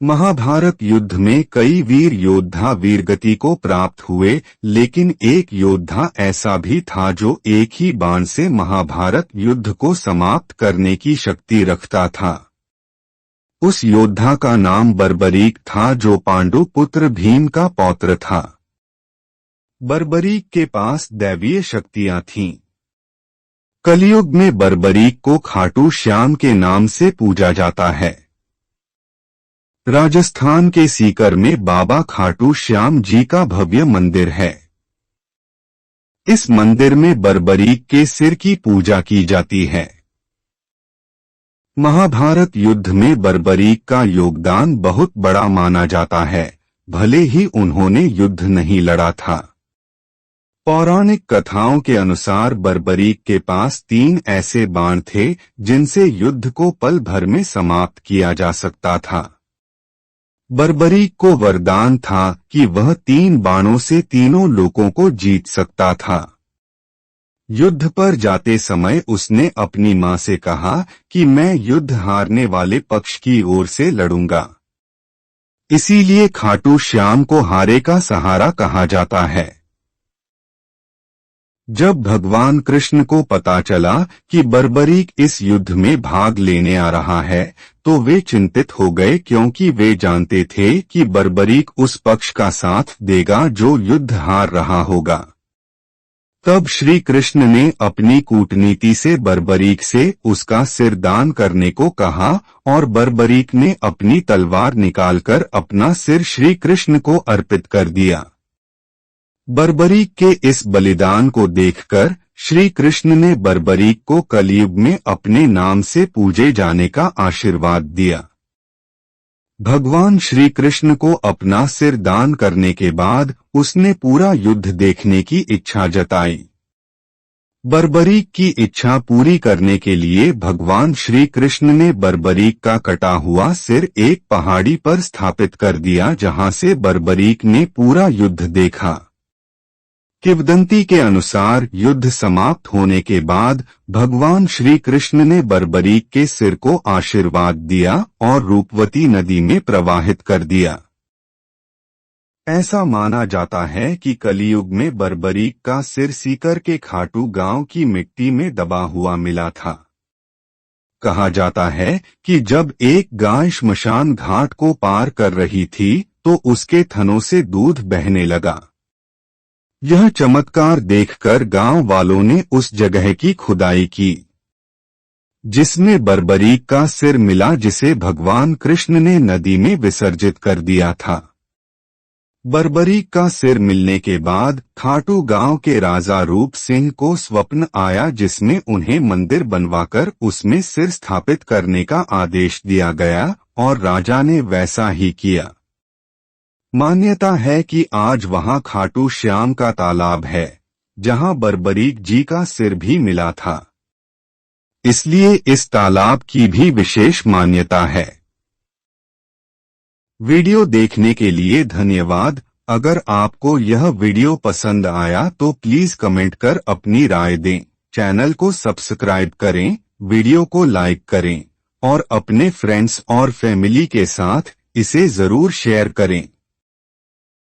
महाभारत युद्ध में कई वीर योद्धा वीरगति को प्राप्त हुए, लेकिन एक योद्धा ऐसा भी था जो एक ही बाण से महाभारत युद्ध को समाप्त करने की शक्ति रखता था। उस योद्धा का नाम बर्बरीक था, जो पांडु पुत्र भीम का पौत्र था। बर्बरीक के पास दैवीय शक्तियां थीं। कलयुग में बर्बरीक को खाटू श्याम के नाम से पूजा जाता है। राजस्थान के सीकर में बाबा खाटू श्याम जी का भव्य मंदिर है। इस मंदिर में बर्बरीक के सिर की पूजा की जाती है। महाभारत युद्ध में बर्बरीक का योगदान बहुत बड़ा माना जाता है, भले ही उन्होंने युद्ध नहीं लड़ा था। पौराणिक कथाओं के अनुसार बर्बरीक के पास 3 ऐसे बाण थे जिनसे युद्ध को पल भर में समाप्त किया जा सकता था। बर्बरीक को वरदान था कि वह 3 बाणों से तीनों लोकों को जीत सकता था। युद्ध पर जाते समय उसने अपनी मां से कहा कि मैं युद्ध हारने वाले पक्ष की ओर से लड़ूंगा। इसीलिए खाटू श्याम को हारे का सहारा कहा जाता है। जब भगवान कृष्ण को पता चला कि बर्बरीक इस युद्ध में भाग लेने आ रहा है, तो वे चिंतित हो गए, क्योंकि वे जानते थे कि बर्बरीक उस पक्ष का साथ देगा जो युद्ध हार रहा होगा। तब श्री कृष्ण ने अपनी कूटनीति से बर्बरीक से उसका सिर दान करने को कहा और बर्बरीक ने अपनी तलवार निकालकर अपना सिर श्री कृष्ण को अर्पित कर दिया। बर्बरीक के इस बलिदान को देखकर श्री कृष्ण ने बर्बरीक को कलयुग में अपने नाम से पूजे जाने का आशीर्वाद दिया। भगवान श्री कृष्ण को अपना सिर दान करने के बाद उसने पूरा युद्ध देखने की इच्छा जताई। बर्बरीक की इच्छा पूरी करने के लिए भगवान श्री कृष्ण ने बर्बरीक का कटा हुआ सिर एक पहाड़ी पर स्थापित कर दिया, जहां से बर्बरीक ने पूरा युद्ध देखा। किंवदंती के अनुसार युद्ध समाप्त होने के बाद भगवान श्री कृष्ण ने बर्बरीक के सिर को आशीर्वाद दिया और रूपवती नदी में प्रवाहित कर दिया। ऐसा माना जाता है कि कलयुग में बर्बरीक का सिर सीकर के खाटू गांव की मिट्टी में दबा हुआ मिला था। कहा जाता है कि जब एक गाय श्मशान घाट को पार कर रही थी तो उसके थनों से दूध बहने लगा। यह चमत्कार देखकर गांव वालों ने उस जगह की खुदाई की जिसमें बर्बरीक का सिर मिला, जिसे भगवान कृष्ण ने नदी में विसर्जित कर दिया था। बर्बरीक का सिर मिलने के बाद खाटू गांव के राजा रूप सिंह को स्वप्न आया, जिसमें उन्हें मंदिर बनवाकर उसमें सिर स्थापित करने का आदेश दिया गया और राजा ने वैसा ही किया। मान्यता है कि आज वहां खाटू श्याम का तालाब है, जहां बर्बरीक जी का सिर भी मिला था। इसलिए इस तालाब की भी विशेष मान्यता है। वीडियो देखने के लिए धन्यवाद। अगर आपको यह वीडियो पसंद आया तो प्लीज कमेंट कर अपनी राय दें। चैनल को सब्सक्राइब करें, वीडियो को लाइक करें और अपने फ्रेंड्स और फैमिली के साथ इसे जरूर शेयर करें।